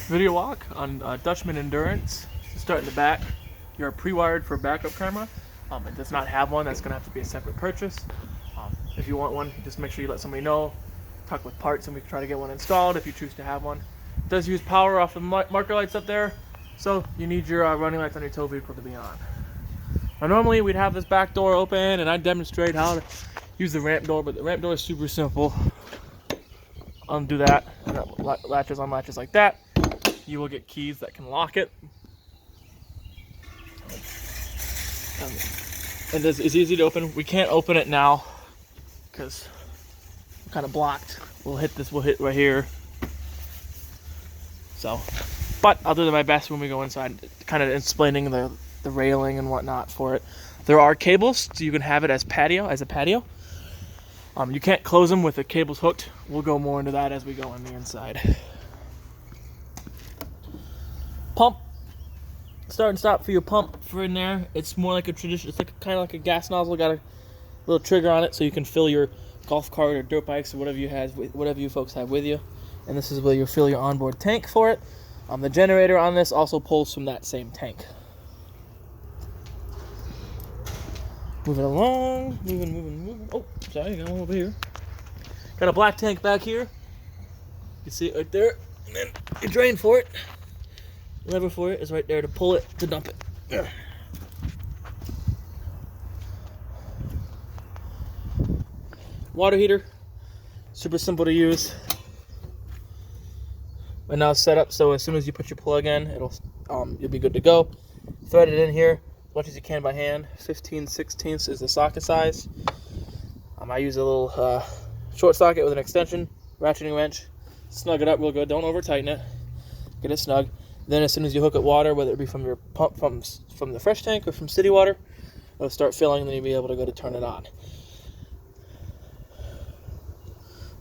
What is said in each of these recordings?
Video walk on Dutchmen Endurance. Start in the back. You're pre-wired for a backup camera. It does not have one. That's going to have to be a separate purchase. If you want one, just make sure you let somebody know. Talk with parts and we can try to get one installed if you choose to have one. It does use power off the marker lights up there, so you need your running lights on your tow vehicle to be on. Now normally we'd have this back door open and I'd demonstrate how to use the ramp door, but the ramp door is super simple. Undo that, and that latches on latches like that. You will get keys that can lock it. And it's easy to open. We can't open it now because we're kind of blocked. We'll hit right here. So, but I'll do my best when we go inside, kind of explaining the railing and whatnot for it. There are cables, so you can have it as a patio. You can't close them with the cables hooked. We'll go more into that as we go on the inside. Pump, start and stop for your pump for in there. It's more like a tradition. It's like kind of like a gas nozzle. Got a little trigger on it, so you can fill your golf cart or dirt bikes or whatever you folks have with you. And this is where you fill your onboard tank for it. The generator on this also pulls from that same tank. Moving along, moving. Oh, sorry, got one over here. Got a black tank back here. You can see it right there. And then your drain for it. Lever for it is right there to pull it, to dump it. Water heater, super simple to use. And now it's set up so as soon as you put your plug in, you'll be good to go. Thread it in here as much as you can by hand. 15/16 is the socket size. I use a little short socket with an extension, ratcheting wrench. Snug it up real good. Don't over tighten it. Get it snug. Then as soon as you hook up water, whether it be from your pump from the fresh tank or from city water, it'll start filling, and then you'll be able to go to turn it on.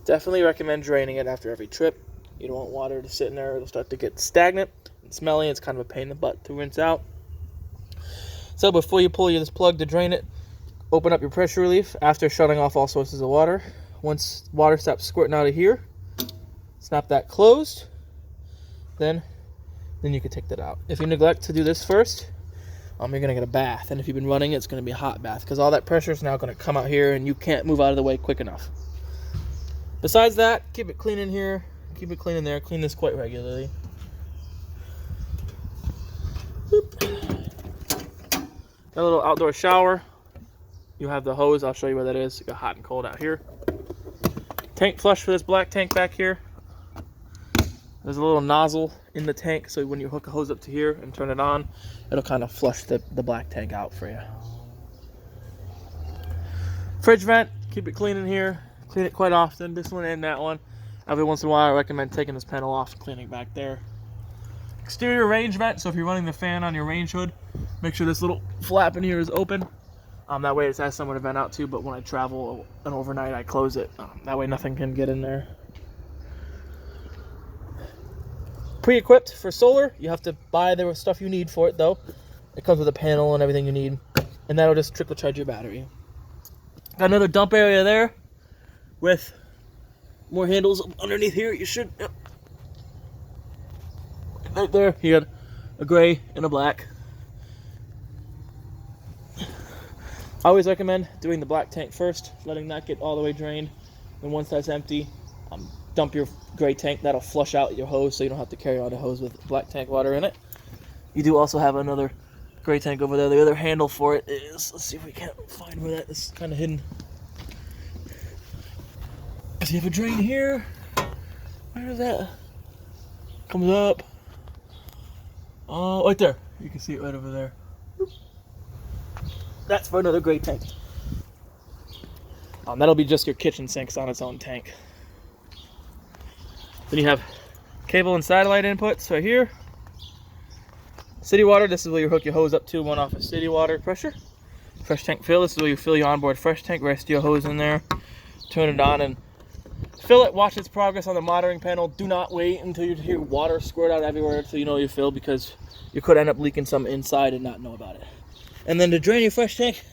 Definitely recommend draining it after every trip. You don't want water to sit in there. It'll start to get stagnant and smelly. It's kind of a pain in the butt to rinse out. So before you pull this plug to drain it, open up your pressure relief after shutting off all sources of water. Once water stops squirting out of here, snap that closed. Then you can take that out. If you neglect to do this first, you're going to get a bath. And if you've been running, it's going to be a hot bath because all that pressure is now going to come out here and you can't move out of the way quick enough. Besides that, keep it clean in here. Keep it clean in there. Clean this quite regularly. Boop. Got a little outdoor shower. You have the hose. I'll show you where that is. You got hot and cold out here. Tank flush for this black tank back here. There's a little nozzle in the tank, so when you hook a hose up to here and turn it on, it'll kind of flush the black tank out for you. Fridge vent. Keep it clean in here. Clean it quite often. This one and that one. Every once in a while, I recommend taking this panel off and cleaning back there. Exterior range vent, so if you're running the fan on your range hood, make sure this little flap in here is open. That way it has somewhere to vent out to, but when I travel an overnight, I close it. That way nothing can get in there. Pre-equipped for solar, you have to buy the stuff you need for it though. It comes with a panel and everything you need, and that'll just trickle charge your battery. Got another dump area there with more handles underneath here. You should, yep. Right there, you got a gray and a black. I always recommend doing the black tank first, letting that get all the way drained. And once that's empty, dump your gray tank. That'll flush out your hose so you don't have to carry out a hose with black tank water in it. You do also have another gray tank over there. The other handle for it is, let's see if we can't find where that is, kind of hidden. So you have a drain here. Where is that? Comes up. Oh, right there. You can see it right over there. That's for another gray tank. That'll be just your kitchen sinks on its own tank. Then you have cable and satellite inputs right here. City water, this is where you hook your hose up to, one off of city water pressure. Fresh tank fill, this is where you fill your onboard fresh tank, rest your hose in there, turn it on and fill it. Watch its progress on the monitoring panel. Do not wait until you hear water squirt out everywhere so you know you fill, because you could end up leaking some inside and not know about it. And then to drain your fresh tank,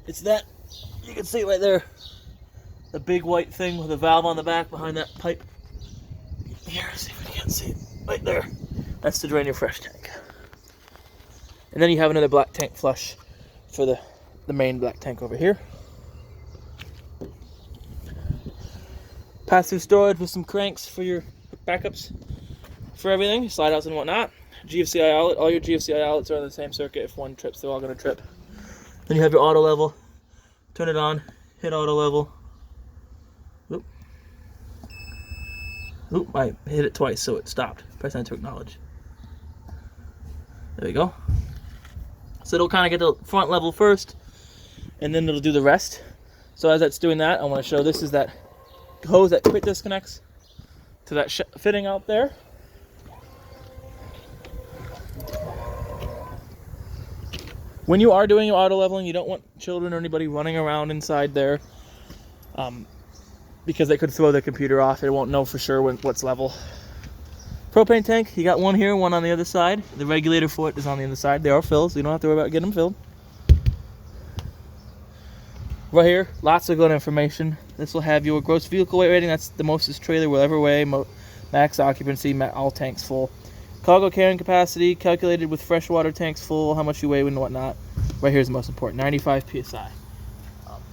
it's that, you can see it right there, the big white thing with a valve on the back behind that pipe. Here, see if we can see it. right there. That's to drain your fresh tank. And then you have another black tank flush for the main black tank over here. Pass through storage with some cranks for your backups for everything, slide outs and whatnot. GFCI outlet, all your GFCI outlets are on the same circuit. If one trips, they're all going to trip. Then you have your auto level. Turn it on, hit auto level. Oop. Oop, I hit it twice so it stopped. Press enter to acknowledge. There we go. So it'll kind of get the front level first, and then it'll do the rest. So as that's doing that, I want to show this is that hose that quick disconnects to that fitting out there. When you are doing your auto leveling, you don't want children or anybody running around inside there, because they could throw the computer off. They won't know for sure what's level. Propane tank, you got one here, one on the other side. The regulator for it is on the other side. They are filled, so you don't have to worry about getting them filled. Right here, lots of good information. This will have your gross vehicle weight rating. That's the most this trailer will ever weigh. Max occupancy, all tanks full. Cargo carrying capacity, calculated with freshwater tanks full, how much you weigh and whatnot. Right here is the most important, 95 PSI.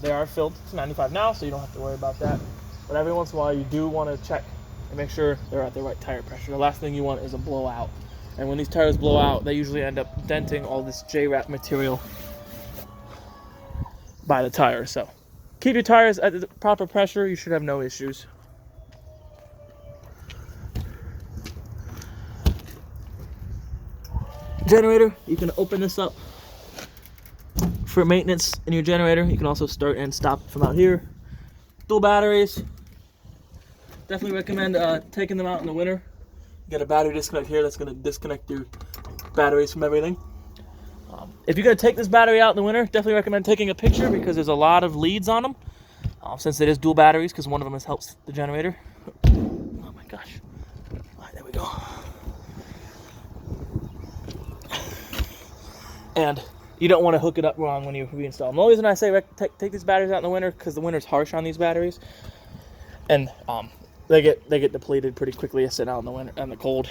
They are filled to 95 now, so you don't have to worry about that. But every once in a while, you do want to check and make sure they're at the right tire pressure. The last thing you want is a blowout. And when these tires blow out, they usually end up denting all this J-wrap material by the tire. So keep your tires at the proper pressure. You should have no issues. Generator, you can open this up for maintenance in your generator. You can also start and stop from out here. Dual batteries. Definitely recommend taking them out in the winter. You got a battery disconnect here that's going to disconnect your batteries from everything. If you're going to take this battery out in the winter, definitely recommend taking a picture because there's a lot of leads on them. Since it is dual batteries, because one of them helps the generator. Oh my gosh. All right, there we go. And you don't want to hook it up wrong when you reinstall them. The only reason I say take these batteries out in the winter because the winter's harsh on these batteries, and they get depleted pretty quickly sitting out in the winter and the cold.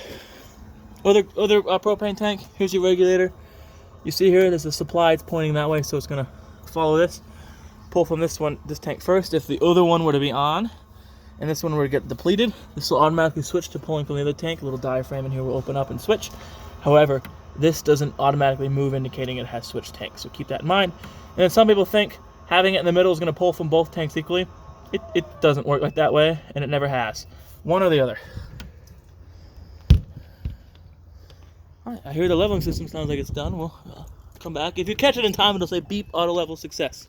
Other propane tank. Here's your regulator. You see here, there's a supply. It's pointing that way, so it's gonna follow this. Pull from this tank first. If the other one were to be on, and this one were to get depleted, this will automatically switch to pulling from the other tank. A little diaphragm in here will open up and switch. However, this doesn't automatically move, indicating it has switched tanks, so keep that in mind. And then some people think having it in the middle is going to pull from both tanks equally. It doesn't work like that way, and it never has. One or the other. Alright, I hear the leveling system sounds like it's done. We'll come back. If you catch it in time, it'll say beep, auto level success.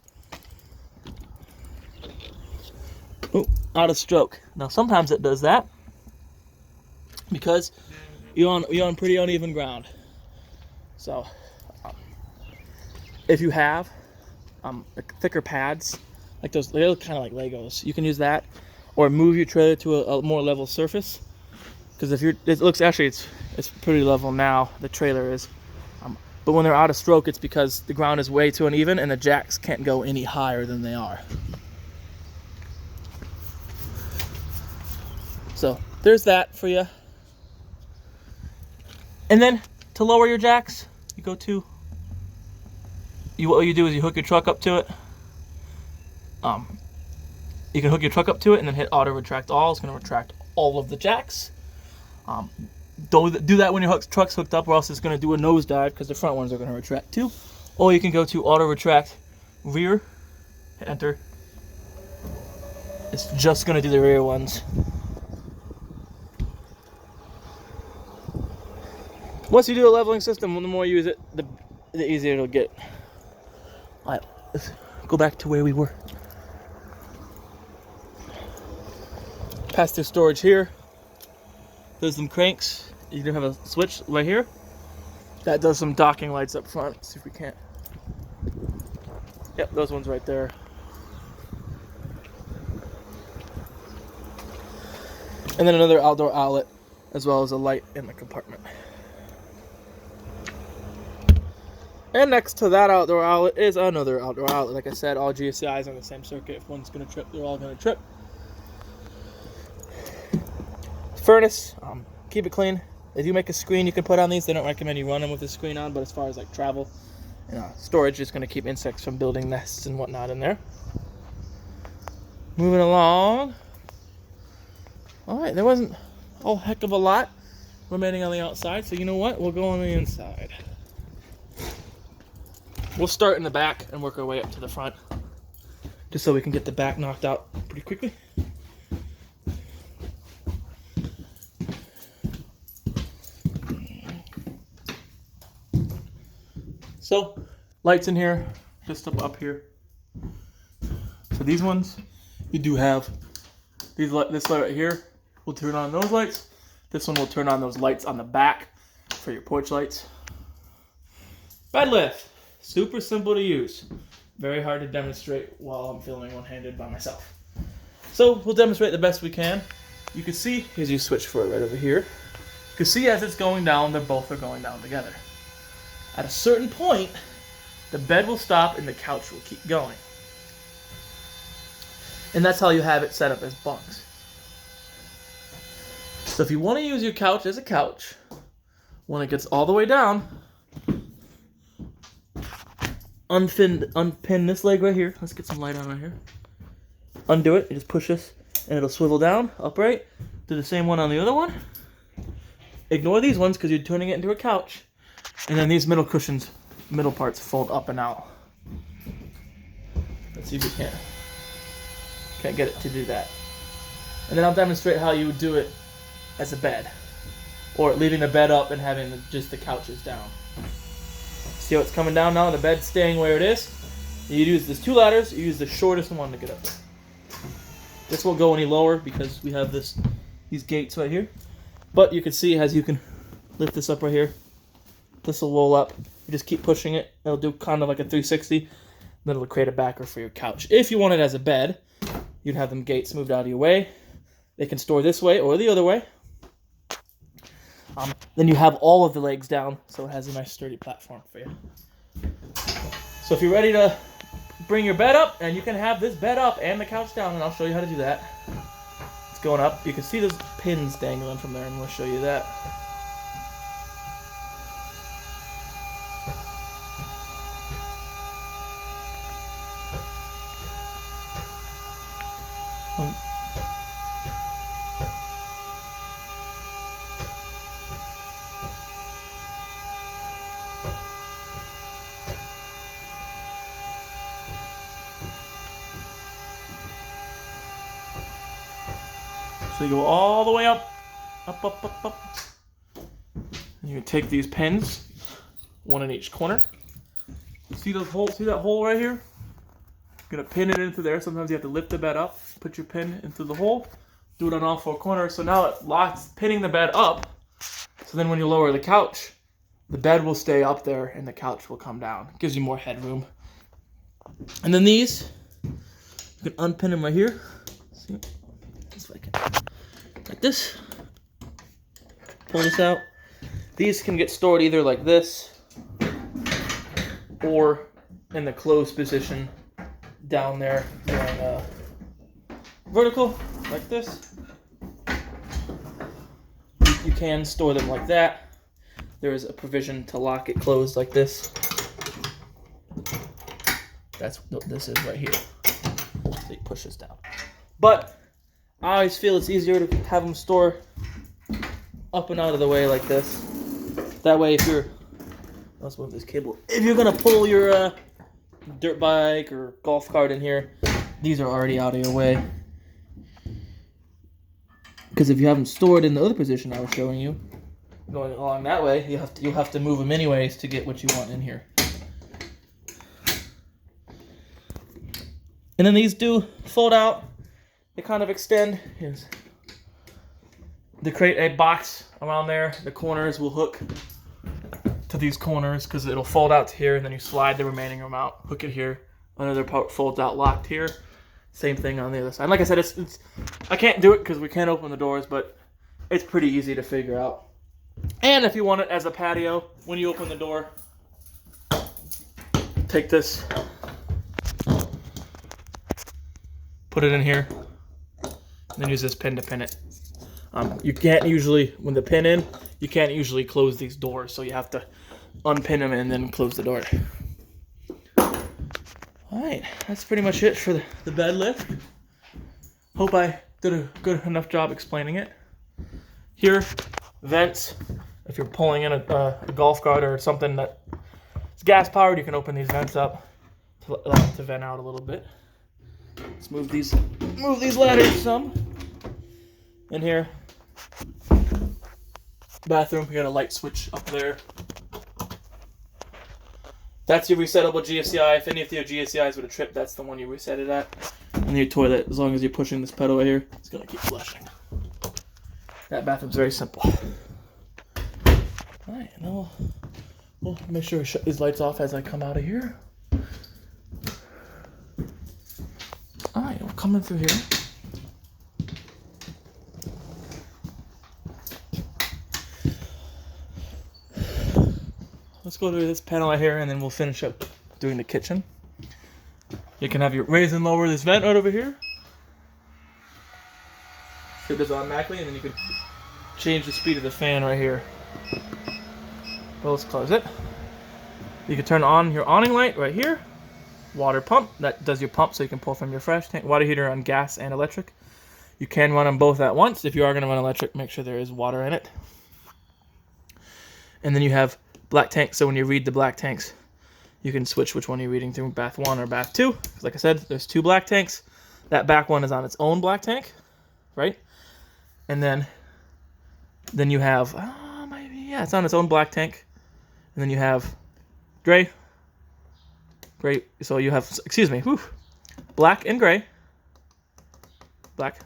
Oh, out of stroke. Now sometimes it does that because you're on pretty uneven ground. So, if you have thicker pads, like those, they look kind of like Legos. You can use that, or move your trailer to a more level surface. Because it's pretty level now. The trailer is, but when they're out of stroke, it's because the ground is way too uneven and the jacks can't go any higher than they are. So there's that for you. And then to lower your jacks, what you do is you hook your truck up to it. You can hook your truck up to it and then hit auto retract all. It's going to retract all of the jacks. Don't do that when your truck's hooked up, or else it's going to do a nosedive because the front ones are going to retract too. Or you can go to auto retract rear, hit enter. It's just going to do the rear ones. Once you do a leveling system, the more you use it, the easier it'll get. Alright, let's go back to where we were. Pass through storage here. There's some cranks. You do have a switch right here. That does some docking lights up front. Let's see if we can't. Yep, those ones right there. And then another outdoor outlet, as well as a light in the compartment. And next to that outdoor outlet is another outdoor outlet. Like I said, all GFCIs on the same circuit. If one's going to trip, they're all going to trip. Furnace, keep it clean. They do make a screen you can put on these. They don't recommend you run them with the screen on, but as far as like travel and storage, it's going to keep insects from building nests and whatnot in there. Moving along. All right, there wasn't a heck of a lot remaining on the outside, so you know what? We'll go on the inside. We'll start in the back and work our way up to the front, just so we can get the back knocked out pretty quickly. So, lights in here, just up here. So these ones, you do have this light right here will turn on those lights. This one will turn on those lights on the back for your porch lights. Bed lift, super simple to use. Very hard to demonstrate while I'm filming one-handed by myself. So we'll demonstrate the best we can. You can see, here's your switch for it right over here. You can see as it's going down, they both are going down together. At a certain point, the bed will stop and the couch will keep going. And that's how you have it set up as bunks. So if you want to use your couch as a couch, when it gets all the way down, unpin this leg right here. Let's get some light on right here. Undo it, you just push this, and it'll swivel down, upright. Do the same one on the other one. Ignore these ones because you're turning it into a couch. And then these middle cushions, middle parts fold up and out. Let's see if we can. Can't get it to do that. And then I'll demonstrate how you would do it as a bed. Or leaving the bed up and having just the couches down. See how it's coming down now? The bed's staying where it is. You use these 2 ladders, you use the shortest one to get up there. This won't go any lower because we have these gates right here. But you can see as you can lift this up right here. This will roll up. You just keep pushing it. It'll do kind of like a 360. Then it'll create a backer for your couch. If you want it as a bed, you'd have them gates moved out of your way. They can store this way or the other way. Then you have all of the legs down, so it has a nice sturdy platform for you. So if you're ready to bring your bed up, and you can have this bed up and the couch down, and I'll show you how to do that. It's going up. You can see those pins dangling from there, and we'll show you that. So you go all the way up. And you can take these pins, one in each corner. See those holes? See that hole right here? You're gonna pin it into there. Sometimes you have to lift the bed up, put your pin into the hole, do it on all 4 corners. So now it locks, pinning the bed up. So then when you lower the couch, the bed will stay up there and the couch will come down. It gives you more headroom. And then these, you can unpin them right here. See? This way I can. Like this. Pull this out. These can get stored either like this or in the closed position down there going vertical like this. You can store them like that. There is a provision to lock it closed like this. That's what this is right here. So you push this down. But I always feel it's easier to have them store up and out of the way like this. That way if you're, let's move this cable. If you're gonna pull your dirt bike or golf cart in here, these are already out of your way. Because if you have them stored in the other position I was showing you, going along that way, you'll have to move them anyways to get what you want in here. And then these do fold out. They kind of extend. To create a box around there. The corners will hook to these corners because it'll fold out to here, and then you slide the remaining room out, hook it here. Another part folds out, locked here. Same thing on the other side. Like I said, it's I can't do it because we can't open the doors, but it's pretty easy to figure out. And if you want it as a patio, when you open the door, take this, put it in here, and then use this pin to pin it. You can't usually, when the pin in, you can't usually close these doors, so you have to unpin them and then close the door. Alright, that's pretty much it for the bed lift. Hope I did a good enough job explaining it. Here, vents. If you're pulling in a golf cart or something that's gas powered, you can open these vents up to allow it to vent out a little bit. Let's move these ladders some. In here, bathroom. We got a light switch up there. That's your resettable GFCI. If any of your GFCIs would have tripped, that's the one you reset it at. And your toilet, as long as you're pushing this pedal right here, it's gonna keep flushing. That bathroom's very simple. Alright, now we'll make sure we shut these lights off as I come out of here. Alright, we're coming through here. Let's go to this panel right here and then we'll finish up doing the kitchen. You can have your raise and lower this vent right over here. It does automatically, and then you can change the speed of the fan right here. Well, let's close it. You can turn on your awning light right here. Water pump, that does your pump so you can pull from your fresh tank. Water heater on gas and electric. You can run them both at once. If you are going to run electric, make sure there is water in it. And then you have black tanks, so when you read the black tanks, you can switch which one you're reading through, bath 1 or bath 2. Like I said, there's 2 black tanks. That back one is on its own black tank, right? And then you have, it's on its own black tank. And then you have gray. So you have, black and gray. Black.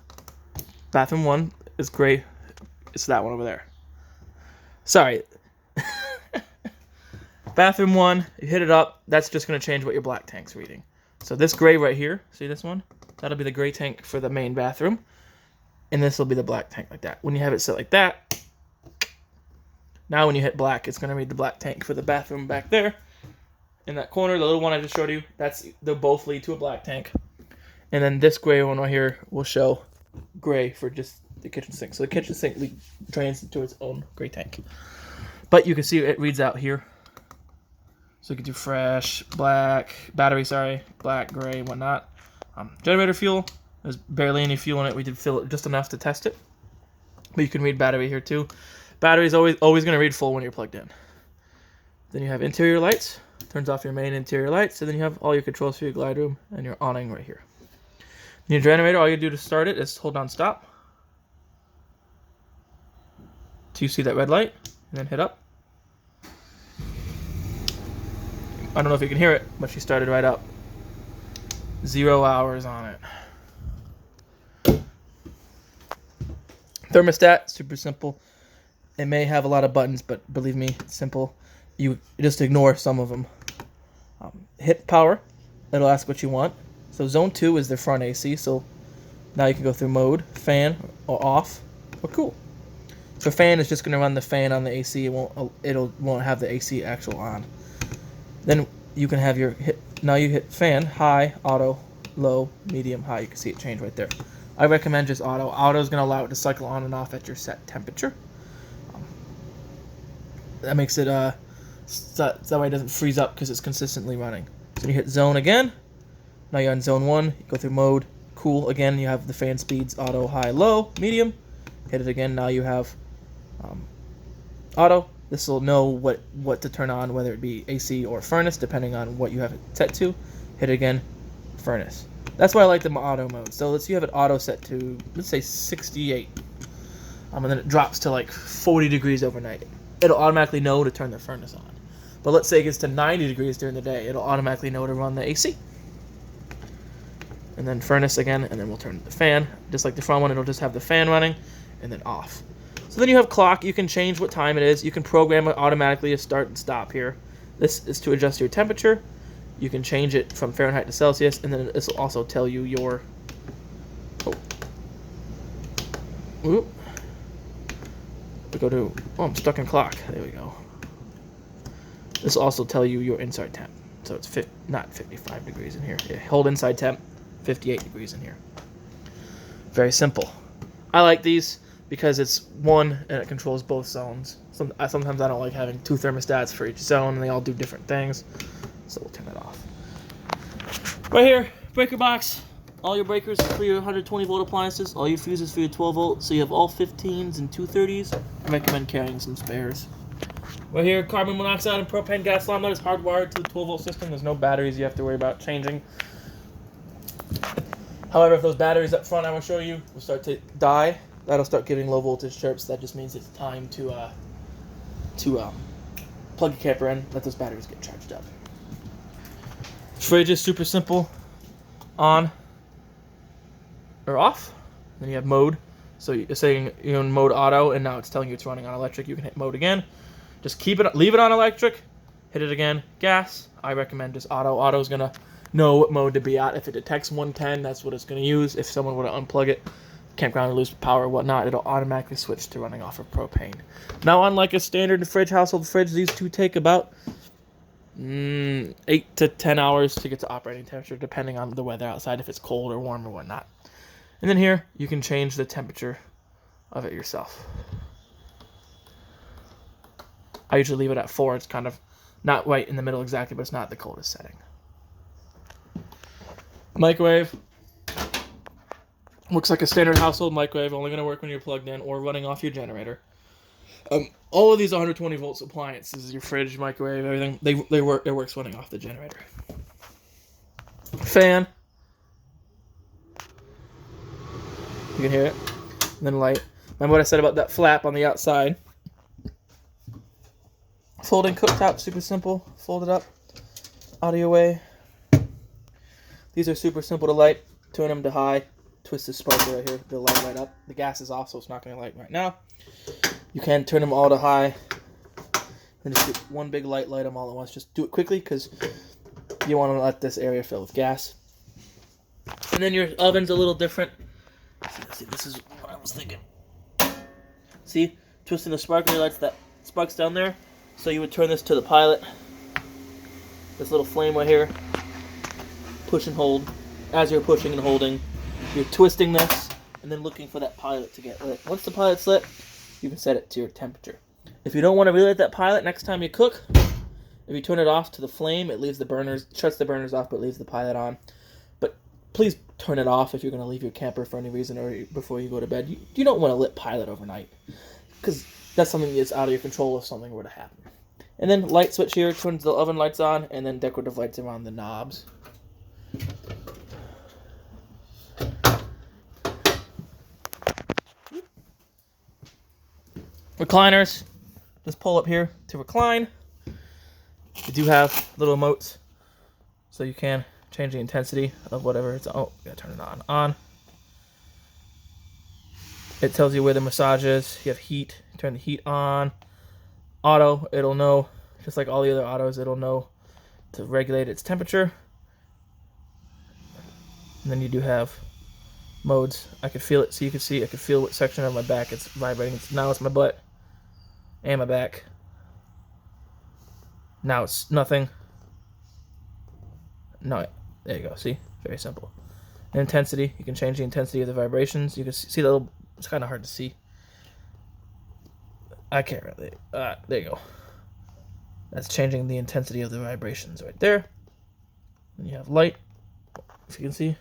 Bathroom 1 is gray. It's that one over there. Sorry. Bathroom 1, you hit it up. That's just going to change what your black tank's reading. So this gray right here, see this one? That'll be the gray tank for the main bathroom. And this will be the black tank like that. When you have it set like that, now when you hit black, it's going to read the black tank for the bathroom back there. In that corner, the little one I just showed you, they'll both lead to a black tank. And then this gray one right here will show gray for just the kitchen sink. So the kitchen sink drains into its own gray tank. But you can see it reads out here. So you can do fresh, black, black, gray, whatnot. Generator fuel, there's barely any fuel in it. We did fill it just enough to test it. But you can read battery here too. Battery is always going to read full when you're plugged in. Then you have interior lights. Turns off your main interior lights. And then you have all your controls for your glide room and your awning right here. Your generator, all you do to start it is hold down stop. Till you see that red light. And then hit up. I don't know if you can hear it, but she started right up. 0 hours on it. Thermostat, super simple. It may have a lot of buttons, but believe me, it's simple. You just ignore some of them. Hit power. It'll ask what you want. So zone 2 is the front AC, so now you can go through mode, fan, or off, or cool. So fan is just going to run the fan on the AC. It won't have the AC actual on. Then you can have now you hit fan, high, auto, low, medium, high. You can see it change right there. I recommend just auto. Auto is going to allow it to cycle on and off at your set temperature. That makes it, so that way it doesn't freeze up because it's consistently running. So you hit zone again. Now you're on zone 1. You go through mode, cool. Again, you have the fan speeds, auto, high, low, medium. Hit it again. Now you have auto. This will know what to turn on, whether it be AC or furnace, depending on what you have it set to. Hit it again, furnace. That's why I like the auto mode. So let's say you have it auto set to, let's say 68. And then it drops to like 40 degrees overnight. It'll automatically know to turn the furnace on. But let's say it gets to 90 degrees during the day. It'll automatically know to run the AC. And then furnace again, and then we'll turn the fan. Just like the front one, it'll just have the fan running, and then off. So then you have clock. You can change what time it is. You can program it automatically to start and stop here. This is to adjust your temperature. You can change it from Fahrenheit to Celsius, and then this will also tell you your... We go to... I'm stuck in clock. There we go. This will also tell you your inside temp. So it's not 55 degrees in here. Yeah, hold inside temp, 58 degrees in here. Very simple. I like these because it's one and it controls both zones. Sometimes I don't like having 2 thermostats for each zone, and they all do different things. So we'll turn it off. Right here, breaker box. All your breakers for your 120 volt appliances, all your fuses for your 12 volt, so you have all 15s and 230s. I recommend carrying some spares. Right here, carbon monoxide and propane gas line that is hardwired to the 12 volt system. There's no batteries you have to worry about changing. However, if those batteries up front I will show you will start to die, that'll start giving low voltage chirps. That just means it's time to plug your camper in, let those batteries get charged up. Fridge is super simple. On or off. Then you have mode. So you're saying you're in mode auto, and now it's telling you it's running on electric. You can hit mode again. Just leave it on electric. Hit it again. Gas. I recommend just auto. Auto's gonna know what mode to be at. If it detects 110, that's what it's gonna use. If someone were to unplug it, campground or lose power or whatnot, it'll automatically switch to running off of propane. Now, unlike a standard fridge, household fridge, these two take about 8 to 10 hours to get to operating temperature, depending on the weather outside, if it's cold or warm or whatnot. And then here, you can change the temperature of it yourself. I usually leave it at 4. It's kind of not right in the middle exactly, but it's not the coldest setting. Microwave. Looks like a standard household microwave, only going to work when you're plugged in or running off your generator. All of these 120 volts appliances, your fridge, microwave, everything, it works running off the generator. Fan. You can hear it. And then light. Remember what I said about that flap on the outside? Folding cooktop, super simple. Fold it up. Out of your way. These are super simple to light. Turn them to high. Twist the sparkler right here. They'll light up. The gas is off, so it's not going to light right now. You can turn them all to high. And just do one big light them all at once. Just do it quickly because you want to let this area fill with gas. And then your oven's a little different. See, this is what I was thinking. See, twisting the sparkler lights that sparks down there. So you would turn this to the pilot. This little flame right here. Push and hold. As you're pushing and holding, you're twisting this and then looking for that pilot to get lit. Once the pilot's lit, you can set it to your temperature. If you don't want to relight that pilot next time you cook, if you turn it off to the flame, it leaves the burners, shuts the burners off, but leaves the pilot on. But please turn it off if you're going to leave your camper for any reason or before you go to bed. You don't want a lit pilot overnight because that's something that's out of your control if something were to happen. And then light switch here, turns the oven lights on, and then decorative lights around the knobs. Recliners, just pull up here to recline. You do have little emotes, so you can change the intensity of whatever it's on. Oh, gotta turn it on. It tells you where the massage is. You have heat, turn the heat on. Auto, it'll know, just like all the other autos, it'll know to regulate its temperature. And then you do have modes. I can feel it, so you can see, I can feel what section of my back it's vibrating. Now it's my butt and my back. Now it's nothing. No, there you go. See, very simple. And intensity, you can change the intensity of the vibrations. You can see the little. It's kind of hard to see. I can't really. There you go. That's changing the intensity of the vibrations right there. And you have light, if you can see.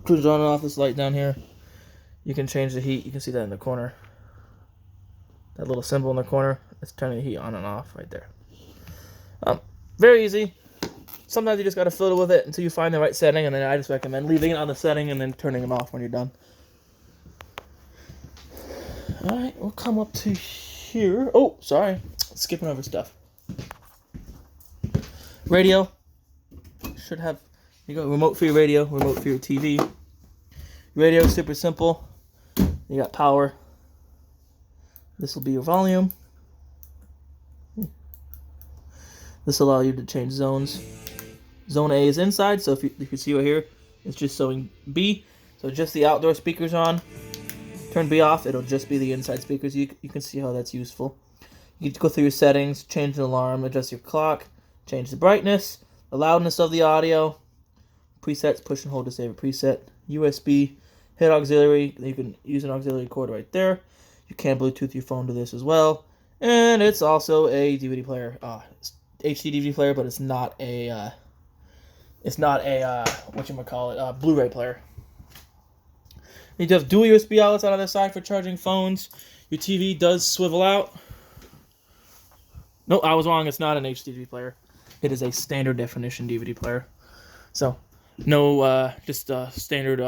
Turns on and off this light down here. You can change the heat. You can see that in the corner. That little symbol in the corner, it's turning the heat on and off right there. Very easy. Sometimes you just got to fiddle with it until you find the right setting, and then I just recommend leaving it on the setting and then turning them off when you're done. Alright, we'll come up to here. Oh, sorry. Skipping over stuff. Radio. Should have, you go, remote for your radio, remote for your TV. Radio is super simple. You got power. This will be your volume. This will allow you to change zones. Zone A is inside, so if you can see right here, it's just showing B. So just the outdoor speakers on. Turn B off, it'll just be the inside speakers. You can see how that's useful. You can go through your settings, change the alarm, adjust your clock, change the brightness, the loudness of the audio, presets, push and hold to save a preset, USB, Head auxiliary, you can use an auxiliary cord right there. You can Bluetooth your phone to this as well. And it's also a DVD player, HD DVD player, but it's not a whatchamacallit, Blu-ray player. You do have dual USB outlets on the other side for charging phones. Your TV does swivel out. No, I was wrong. It's not an HD DVD player. It is a standard definition DVD player. So, no, just standard,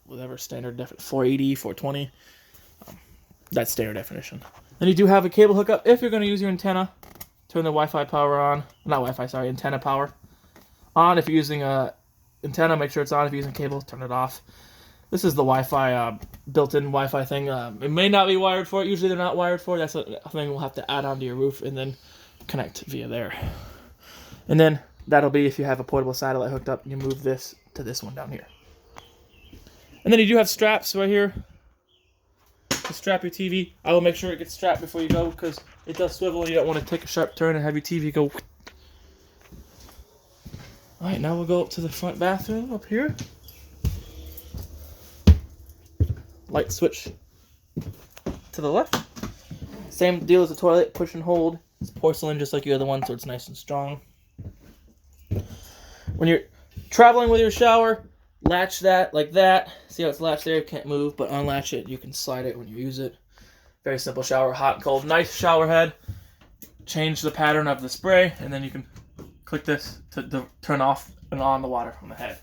whatever standard 480, 420. That's standard definition. Then you do have a cable hookup if you're going to use your antenna. Turn the Wi-Fi power on. Not Wi-Fi, sorry, antenna power on. If you're using a antenna, make sure it's on. If you're using cable, turn it off. This is the Wi-Fi, built-in Wi-Fi thing. It may not be wired for it. Usually they're not wired for it. That's a thing we'll have to add onto your roof and then connect via there. And then that'll be if you have a portable satellite hooked up, you move this to this one down here. And then you do have straps right here to strap your TV. I will make sure it gets strapped before you go because it does swivel and you don't want to take a sharp turn and have your TV go. Alright, now we'll go up to the front bathroom up here. Light switch to the left. Same deal as the toilet, push and hold. It's porcelain just like your other one, so it's nice and strong. When you're traveling with your shower, latch that like that. See how it's latched there? You can't move, but unlatch it. You can slide it when you use it. Very simple shower, hot and cold. Nice shower head. Change the pattern of the spray, and then you can click this to turn off and on the water from the head.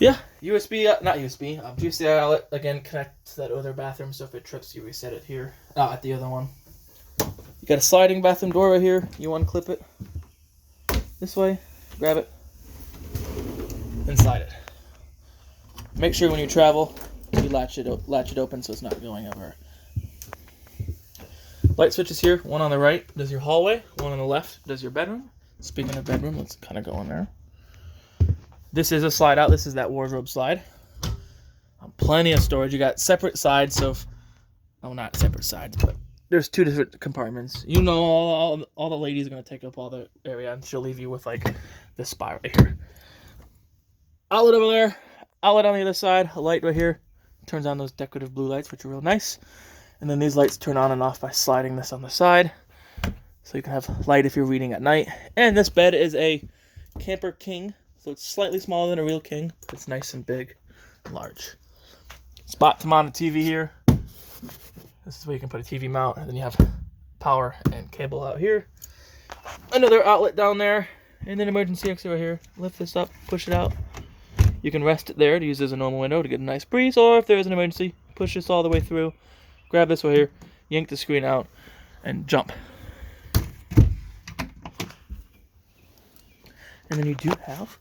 Yeah, GC outlet, again, connect to that other bathroom, so if it trips, you reset it here, at the other one. You got a sliding bathroom door right here. You unclip it this way, grab it, and slide it. Make sure when you travel, you latch it open so it's not going over. Light switches here, one on the right does your hallway, one on the left does your bedroom. Speaking of bedroom, let's kind of go in there. This is a slide out. This is that wardrobe slide. Plenty of storage. You got separate sides, so not separate sides, but there's two different compartments. You know, all the ladies are going to take up all the area, and she'll leave you with, like, this spot right here. Outlet over there. Outlet on the other side. A light right here. Turns on those decorative blue lights, which are real nice. And then these lights turn on and off by sliding this on the side. So you can have light if you're reading at night. And this bed is a Camper King. So it's slightly smaller than a real king, but it's nice and big and large. Spot to mount a TV here. This is where you can put a TV mount, and then you have power and cable out here. Another outlet down there, and then emergency exit right here. Lift this up, push it out. You can rest it there to use as a normal window to get a nice breeze, or if there is an emergency, push this all the way through. Grab this right here, yank the screen out, and jump. And then you do have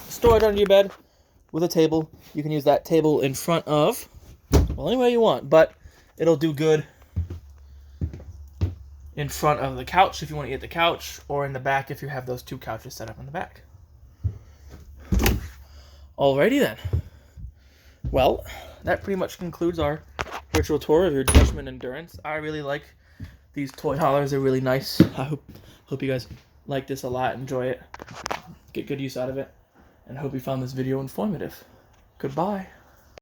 storage under your bed with a table. You can use that table in front of, well, any way you want, but it'll do good in front of the couch if you want to eat the couch, or in the back if you have those two couches set up in the back. Alrighty then. Well, that pretty much concludes our virtual tour of your Dutchmen Endurance. I really like these toy haulers. They're really nice. I hope you guys like this a lot, enjoy it, get good use out of it, and I hope you found this video informative. Goodbye.